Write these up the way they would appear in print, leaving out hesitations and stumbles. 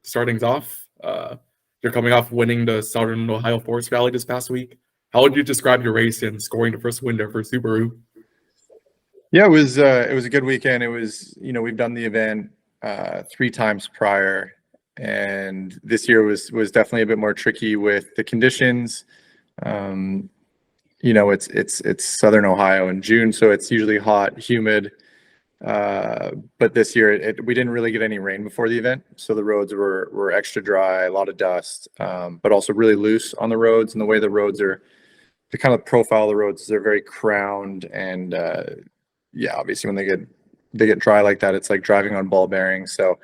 starting things off. You're coming off winning the Southern Ohio Forest Rally this past week. How would you describe your race and scoring the first win there for Subaru? Yeah, it was a good weekend. It was, we've done the event 3 times prior, and this year was definitely a bit more tricky with the conditions. It's Southern Ohio in June, so it's usually hot, humid. But this year we didn't really get any rain before the event, so the roads were extra dry, a lot of dust, but also really loose on the roads. And the way the roads are, the kind of profile of the roads, they're very crowned, and obviously when they get dry like that, it's like driving on ball bearings. So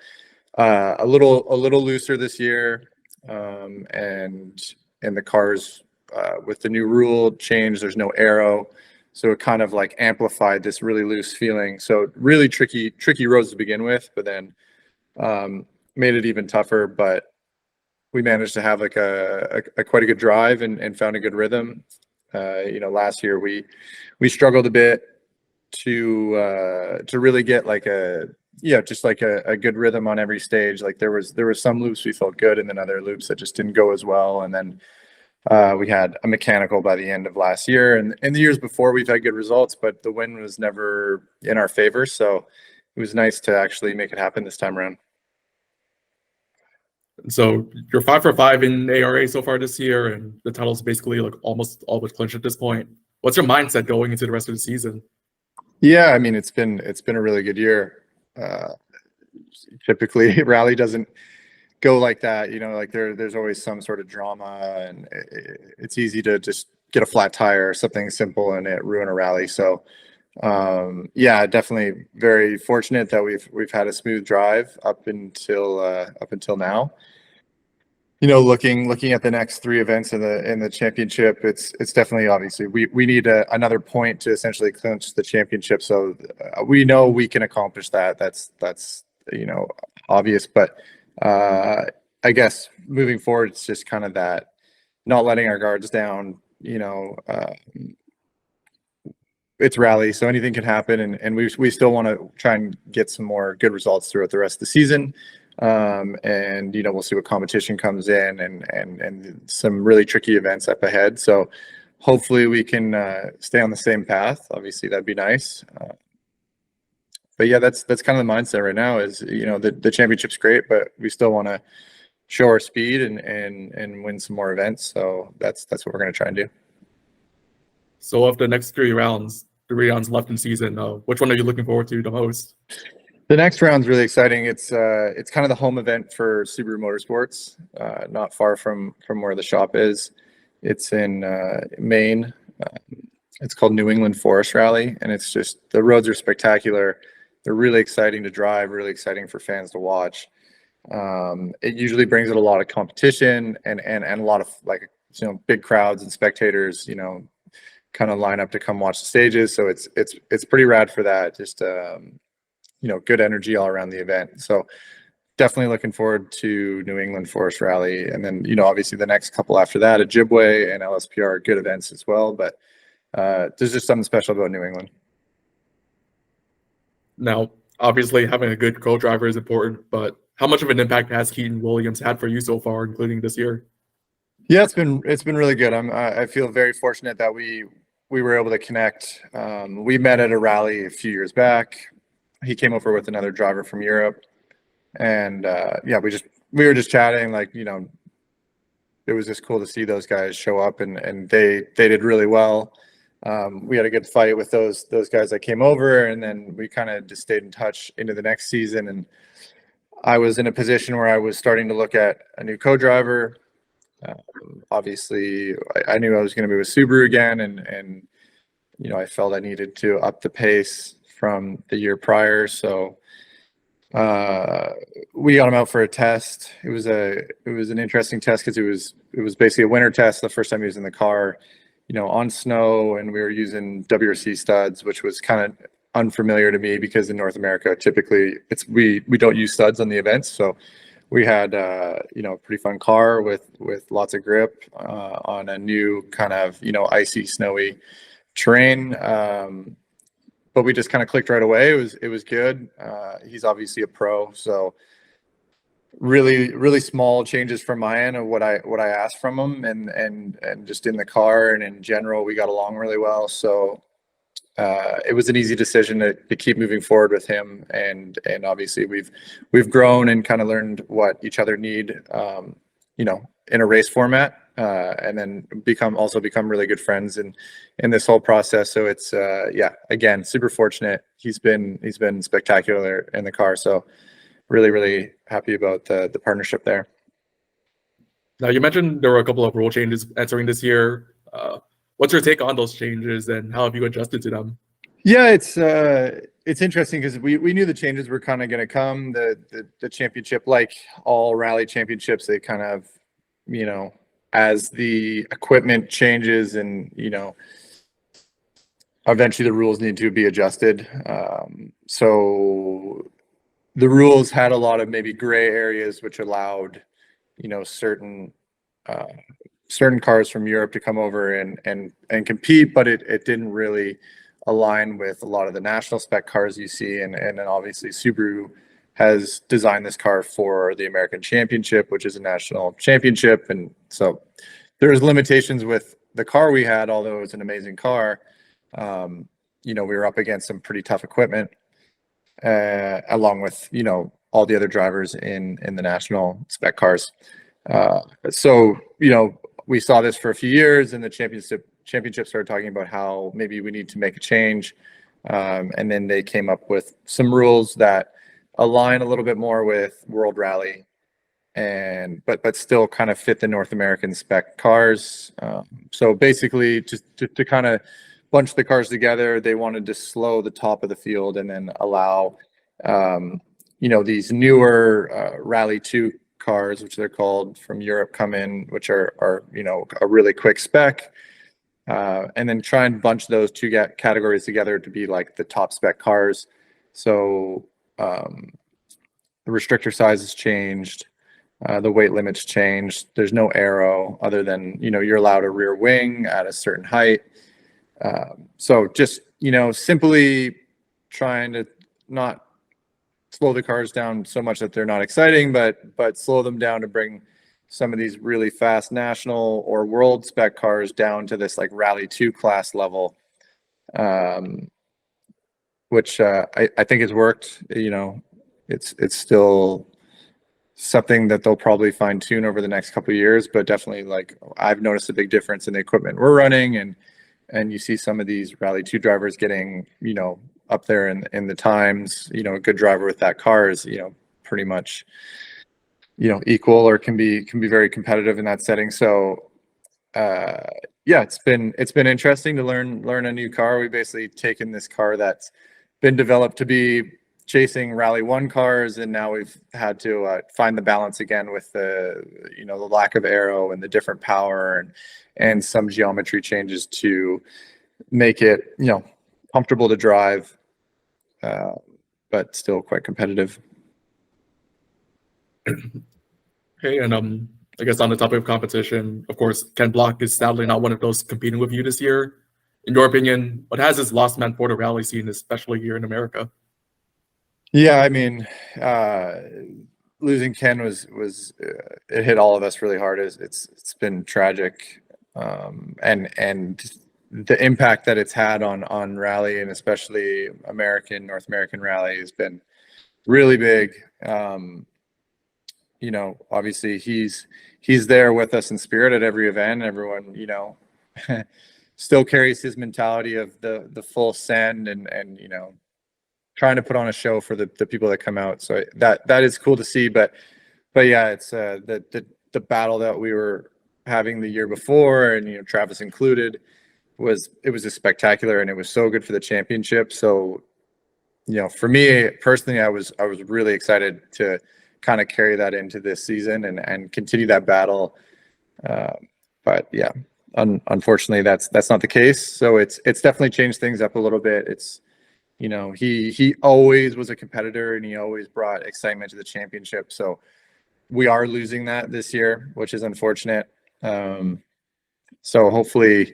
a little looser this year, and the cars with the new rule change, there's no aero. So it kind of like amplified this really loose feeling. So really tricky roads to begin with, but then made it even tougher. But we managed to have like a quite a good drive and found a good rhythm. Last year we struggled a bit to really get like a good rhythm on every stage. Like there was some loops we felt good, and then other loops that just didn't go as well. And then we had a mechanical by the end of last year, and in the years before we've had good results, but the win was never in our favor. So it was nice to actually make it happen this time around. So you're 5 for 5 in ARA so far this year, and the title's basically like almost all but clinched at this point. What's your mindset going into the rest of the season? Yeah, I mean, it's been a really good year. Typically rally doesn't go like that, like there's always some sort of drama, and it's easy to just get a flat tire or something simple and it ruin a rally. So definitely very fortunate that we've had a smooth drive up until now. Looking at the next 3 events in the championship, it's definitely, obviously we need another point to essentially clinch the championship. So we know we can accomplish that. That's obvious, but I guess moving forward, it's just kind of that not letting our guards down. It's rally, so anything can happen, and we still want to try and get some more good results throughout the rest of the season. And we'll see what competition comes in, and some really tricky events up ahead. So hopefully we can stay on the same path. Obviously that'd be nice. But yeah, that's kind of the mindset right now. Is the championship's great, but we still want to show our speed and win some more events. So that's what we're going to try and do. So of the next 3 rounds left in season, which one are you looking forward to the most? The next round's really exciting. It's kind of the home event for Subaru Motorsports, not far from where the shop is. It's in Maine. It's called New England Forest Rally, and it's just, the roads are spectacular. They're really exciting to drive, really exciting for fans to watch. It usually brings in a lot of competition and a lot of big crowds and spectators, kind of line up to come watch the stages. So it's pretty rad for that. Just good energy all around the event. So definitely looking forward to New England Forest Rally, and then obviously the next couple after that, Ojibwe and LSPR are good events as well. But there's just something special about New England. Now, obviously, having a good co-driver is important, but how much of an impact has Keaton Williams had for you so far, including this year? Yeah, it's been really good. I feel very fortunate that we were able to connect. We met at a rally a few years back. He came over with another driver from Europe, and we were just chatting. It was just cool to see those guys show up, and they did really well. We had a good fight with those guys that came over, and then we kind of just stayed in touch into the next season. And I was in a position where I was starting to look at a new co-driver. Obviously, I knew I was going to be with Subaru again, and I felt I needed to up the pace from the year prior. So we got him out for a test. It was an interesting test because it was basically a winter test. The first time he was in the car, on snow, and we were using WRC studs, which was kind of unfamiliar to me because in North America, typically we don't use studs on the events. So we had a pretty fun car with lots of grip on a new kind of icy, snowy terrain. But we just kind of clicked right away. It was good. He's obviously a pro, so really small changes from my end of what I asked from him, and just in the car and in general, we got along really well. So it was an easy decision to keep moving forward with him, and obviously we've grown and kind of learned what each other need, in a race format, and then become really good friends in this whole process. So it's again, super fortunate. He's been spectacular in the car. So really happy about the partnership there. Now, you mentioned there were a couple of rule changes entering this year. What's your take on those changes, and how have you adjusted to them? Yeah, it's interesting because we knew the changes were kind of going to come. The championship, like all rally championships, they kind of, as the equipment changes and, eventually the rules need to be adjusted. So the rules had a lot of maybe gray areas, which allowed, certain cars from Europe to come over and compete, but it didn't really align with a lot of the national spec cars you see. And then obviously Subaru has designed this car for the American Championship, which is a national championship. And so there's limitations with the car we had, although it's an amazing car. We were up against some pretty tough equipment, along with, all the other drivers in the national spec cars. So, we saw this for a few years, and the championship started talking about how maybe we need to make a change. And then they came up with some rules that align a little bit more with World Rally, but still kind of fit the North American spec cars. So basically, just to kind of bunch the cars together, they wanted to slow the top of the field and then allow these newer Rally 2 cars, which they're called, from Europe, come in, which are a really quick spec, and then try and bunch those two categories together to be like the top spec cars. So the restrictor size has changed, the weight limits changed. There's no aero other than you're allowed a rear wing at a certain height. So just simply trying to not slow the cars down so much that they're not exciting, but slow them down to bring some of these really fast national or world spec cars down to this like Rally 2 class level, which I think has worked. It's still something that they'll probably fine tune over the next couple of years, but definitely, like, I've noticed a big difference in the equipment we're running, and you see some of these Rally 2 drivers getting up there in the times. A good driver with that car is pretty much equal or can be very competitive in that setting. So it's been interesting to learn a new car. We basically taken this car that's been developed to be chasing Rally 1 cars, and now we've had to find the balance again with the the lack of aero and the different power and some geometry changes to make it comfortable to drive, but still quite competitive. Okay, and I guess on the topic of competition, of course, Ken Block is sadly not one of those competing with you this year. In your opinion, what has his lost man for the rally scene, especially here in America? Yeah, I mean, losing Ken was it hit all of us really hard. It's been tragic, and the impact that it's had on rally, and especially North American rally, has been really big. Obviously he's there with us in spirit at every event. Everyone, still carries his mentality of the full send and trying to put on a show for the people that come out. So that is cool to see. But yeah, it's the battle that we were having the year before, and Travis included, was just spectacular, and it was so good for the championship. So for me personally, I was really excited to kind of carry that into this season and continue that battle. But yeah, unfortunately that's not the case. So it's definitely changed things up a little bit. It's he always was a competitor, and he always brought excitement to the championship. So we are losing that this year, which is unfortunate. So hopefully,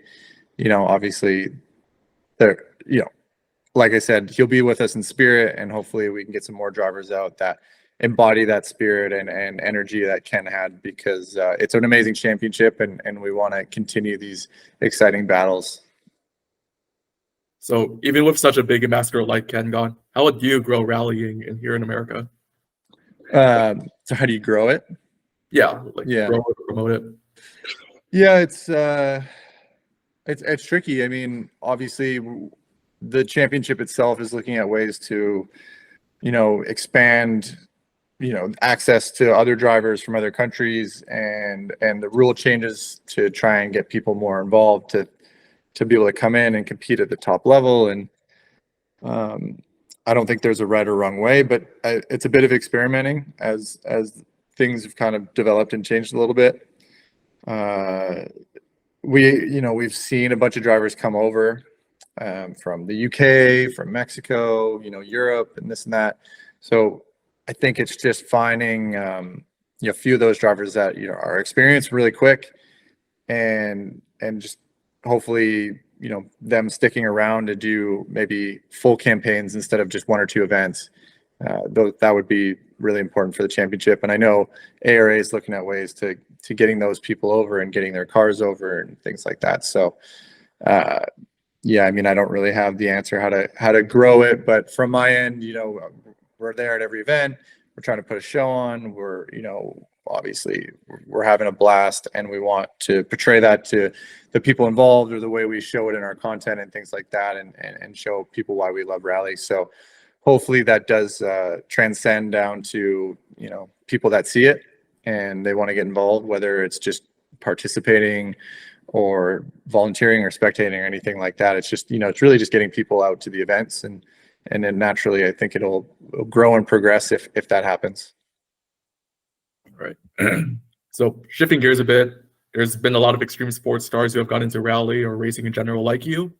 obviously there, like I said, he'll be with us in spirit, and hopefully we can get some more drivers out that embody that spirit and energy that Ken had, because it's an amazing championship, and we want to continue these exciting battles. So even with such a big ambassador like Ken gone, how would you grow rallying in here in America? So how do you grow it? Yeah, like Yeah. grow it, promote it. Yeah, it's tricky. I mean, obviously, the championship itself is looking at ways to, expand, access to other drivers from other countries, and the rule changes to try and get people more involved to be able to come in and compete at the top level. And I don't think there's a right or wrong way, but it's a bit of experimenting as things have kind of developed and changed a little bit. We've seen a bunch of drivers come over from the UK, from Mexico, Europe, and this and that. So I think it's just finding a few of those drivers that are experienced really quick, and just hopefully them sticking around to do maybe full campaigns instead of just one or two events. That would be really important for the championship. And I know ARA is looking at ways to getting those people over and getting their cars over and things like that. So yeah, I mean, I don't really have the answer how to grow it, but from my end, we're there at every event. We're trying to put a show on. We're, obviously we're having a blast, and we want to portray that to the people involved, or the way we show it in our content and things like that, and show people why we love rally. So hopefully that does transcend down to, people that see it and they want to get involved, whether it's just participating or volunteering or spectating or anything like that. It's just, it's really just getting people out to the events, and then naturally I think it'll grow and progress if that happens. Right. So shifting gears a bit, there's been a lot of extreme sports stars who have gone into rally or racing in general like you.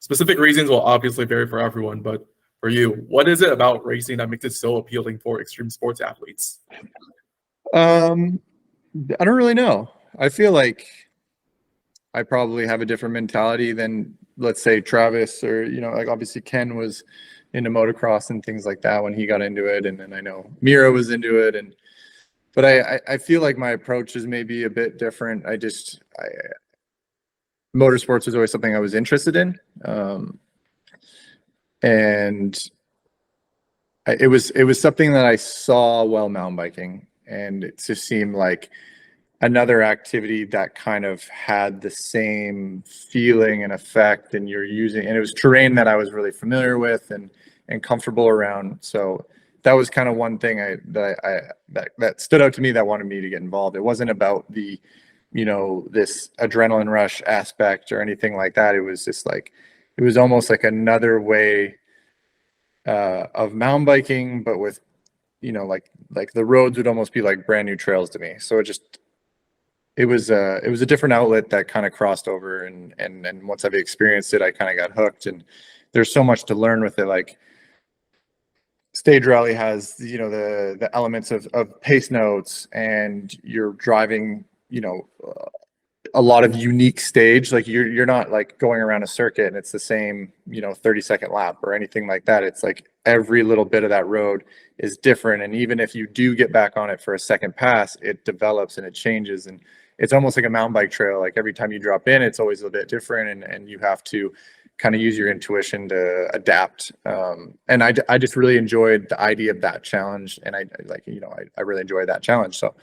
Specific reasons will obviously vary for everyone, but for you, what is it about racing that makes it so appealing for extreme sports athletes? I don't really know. I feel like I probably have a different mentality than, let's say, Travis, or, like obviously Ken was into motocross and things like that when he got into it. And then I know Mira was into it. But I feel like my approach is maybe a bit different. Motorsports was always something I was interested in. And it was something that I saw while mountain biking, and it just seemed like another activity that kind of had the same feeling and effect, and it was terrain that I was really familiar with and comfortable around. So that was kind of one thing that stood out to me, that wanted me to get involved. It wasn't about the, this adrenaline rush aspect or anything like that. It was just like, it was almost like another way of mountain biking, but with, like the roads would almost be like brand new trails to me. So it was a different outlet that kind of crossed over, and once I've experienced it, I kind of got hooked. And there's so much to learn with it. Like, stage rally has, the elements of pace notes, and you're driving, a lot of unique stage. Like you're not like going around a circuit and it's the same, 30-second lap or anything like that. It's like every little bit of that road is different. And even if you do get back on it for a second pass, it develops and it changes. And it's almost like a mountain bike trail. Like every time you drop in, it's always a bit different, and you have to kind of use your intuition to adapt. And I just really enjoyed the idea of that challenge. And I really enjoyed that challenge. So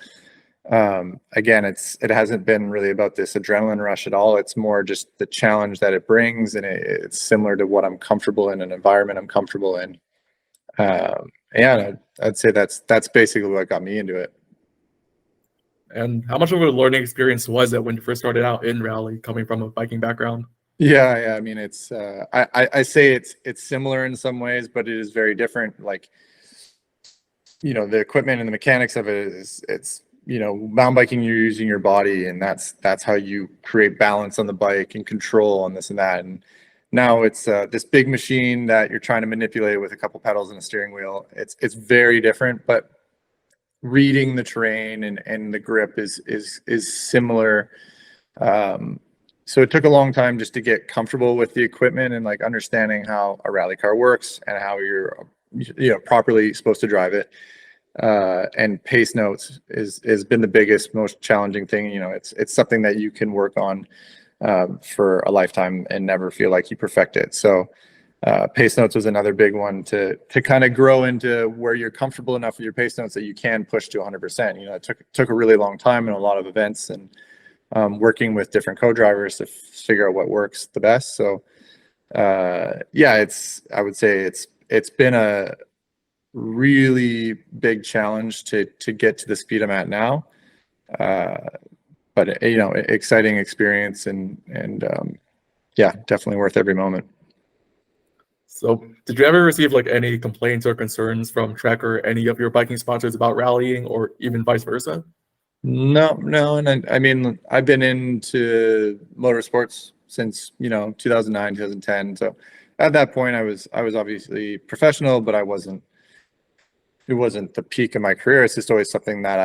again, it hasn't been really about this adrenaline rush at all. It's more just the challenge that it brings, and it's similar to what I'm comfortable in, an environment I'm comfortable in. Yeah, I'd say that's basically what got me into it. And how much of a learning experience was it when you first started out in rally, coming from a biking background? Yeah. I mean, it's I say it's similar in some ways, but it is very different. Like, the equipment and the mechanics of it it's mountain biking, you're using your body, and that's how you create balance on the bike and control on this and that. And now it's this big machine that you're trying to manipulate with a couple pedals and a steering wheel. It's very different, but reading the terrain and the grip is similar. So it took a long time just to get comfortable with the equipment and like understanding how a rally car works and how you're properly supposed to drive it. And pace notes is been the biggest, most challenging thing. It's something that you can work on for a lifetime and never feel like you perfect it. So pace notes was another big one to kind of grow into where you're comfortable enough with your pace notes that you can push to 100%. It took a really long time in a lot of events, and working with different co-drivers to figure out what works the best. So yeah, I would say it's been a really big challenge to get to the speed I'm at now. But exciting experience, and yeah, definitely worth every moment. So did you ever receive like any complaints or concerns from Trek or any of your biking sponsors about rallying, or even vice versa? No, and I mean, I've been into motorsports since 2009, 2010. So at that point, I was obviously professional, but it wasn't the peak of my career. It's just always something that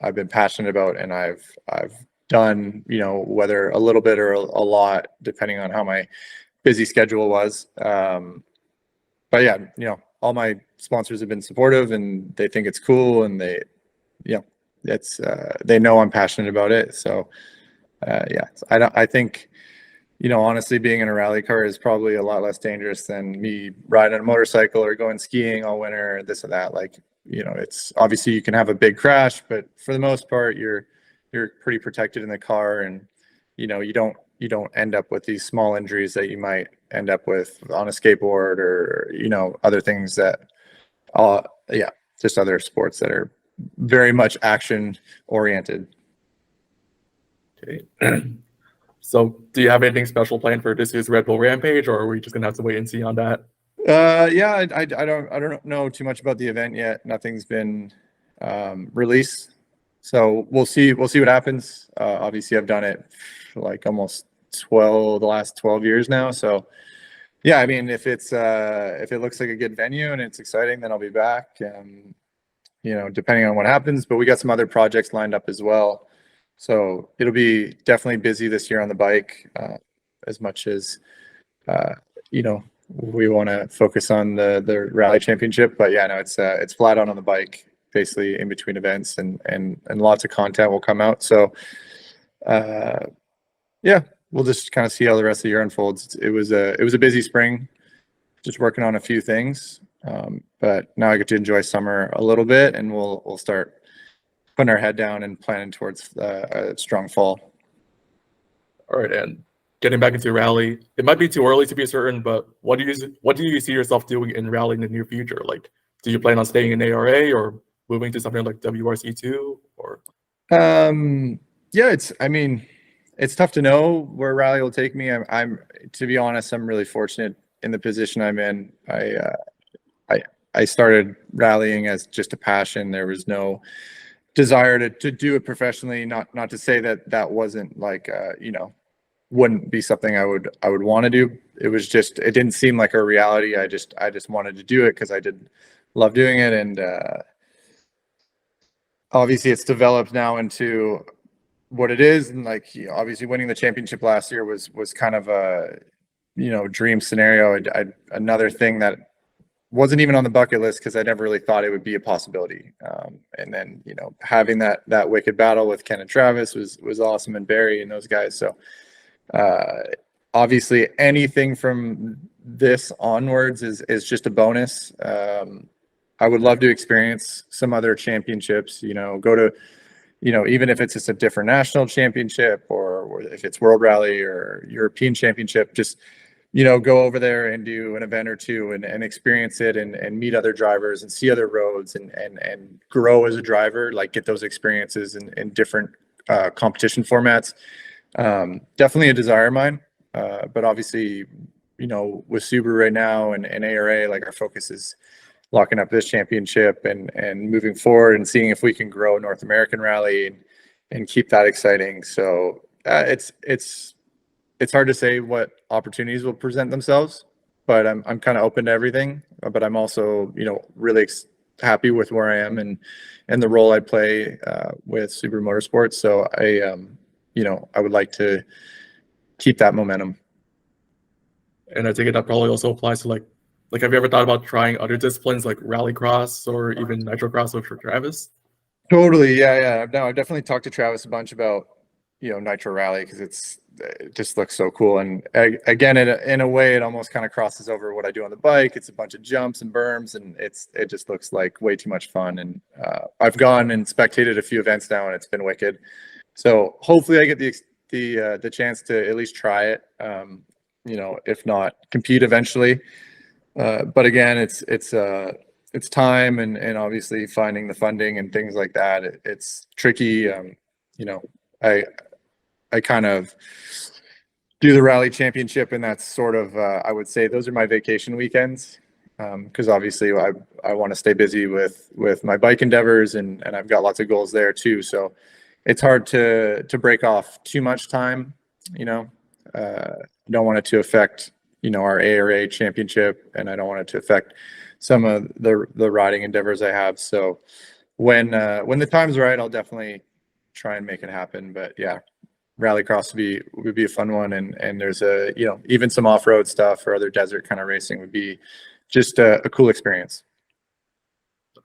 I've been passionate about, and I've done, whether a little bit or a lot, depending on how my busy schedule was. But yeah, all my sponsors have been supportive, and they think it's cool, and they know I'm passionate about it. So yeah, I think, honestly, being in a rally car is probably a lot less dangerous than me riding a motorcycle or going skiing all winter, this or that. Like, it's obviously you can have a big crash, but for the most part, you're pretty protected in the car, and you don't end up with these small injuries that you might end up with on a skateboard, or other things that yeah, just other sports that are very much action oriented. Okay. So do you have anything special planned for this year's Red Bull Rampage, or are we just gonna have to wait and see on that? Yeah, I don't know too much about the event yet. Nothing's been released, so we'll see what happens. Obviously, I've done it for like almost the last 12 years now. So yeah, I mean, if it looks like a good venue and it's exciting, then I'll be back. Depending on what happens. But we got some other projects lined up as well. So it'll be definitely busy this year on the bike, as much as, we want to focus on the rally championship. But yeah, no, it's flat out on the bike, basically in between events, and lots of content will come out. So yeah, we'll just kind of see how the rest of the year unfolds. It was a busy spring, just working on a few things. But now I get to enjoy summer a little bit, and we'll start putting our head down and planning towards a strong fall. All right, and getting back into rally, it might be too early to be certain, but what do you see yourself doing in rally in the near future? Like, do you plan on staying in ARA or moving to something like WRC2? Or yeah, it's tough to know where rally will take me. I'm to be honest, I'm really fortunate in the position I'm in. I started rallying as just a passion. There was no desire to do it professionally. Not to say that wasn't like wouldn't be something I would want to do. It was just, it didn't seem like a reality. I just wanted to do it because I did love doing it, and obviously it's developed now into what it is. And like, obviously winning the championship last year was kind of a dream scenario. Another thing that wasn't even on the bucket list because I never really thought it would be a possibility. And then, having that wicked battle with Ken and Travis was awesome, and Barry and those guys. So obviously anything from this onwards is just a bonus. I would love to experience some other championships, go to, even if it's just a different national championship, or if it's World Rally or European Championship, just go over there and do an event or two and experience it, and meet other drivers and see other roads, and grow as a driver, like get those experiences in different competition formats. Definitely a desire of mine. But obviously, with Subaru right now and ARA, like our focus is locking up this championship and moving forward and seeing if we can grow North American Rally and keep that exciting. So it's hard to say what opportunities will present themselves, but I'm kind of open to everything. But I'm also, really happy with where I am and the role I play with Subaru Motorsports. So I would like to keep that momentum. And I think that probably also applies to like Like, have you ever thought about trying other disciplines like rallycross or even nitrocross with Travis? Totally. Yeah. No, I've definitely talked to Travis a bunch about, Nitro Rally because it just looks so cool. And again, in a way, it almost kind of crosses over what I do on the bike. It's a bunch of jumps and berms, and it just looks like way too much fun. And I've gone and spectated a few events now, and it's been wicked. So hopefully, I get the chance to at least try it. If not compete eventually. But again, it's time and obviously finding the funding and things like that. It's tricky. I kind of do the rally championship, and that's sort of I would say those are my vacation weekends, because obviously I want to stay busy with my bike endeavors, and I've got lots of goals there too. So it's hard to break off too much time. Don't want it to affect our ARA championship, and I don't want it to affect some of the riding endeavors I have. So when the time's right, I'll definitely try and make it happen. But yeah, rallycross would be a fun one, and there's even some off-road stuff or other desert kind of racing would be just a cool experience.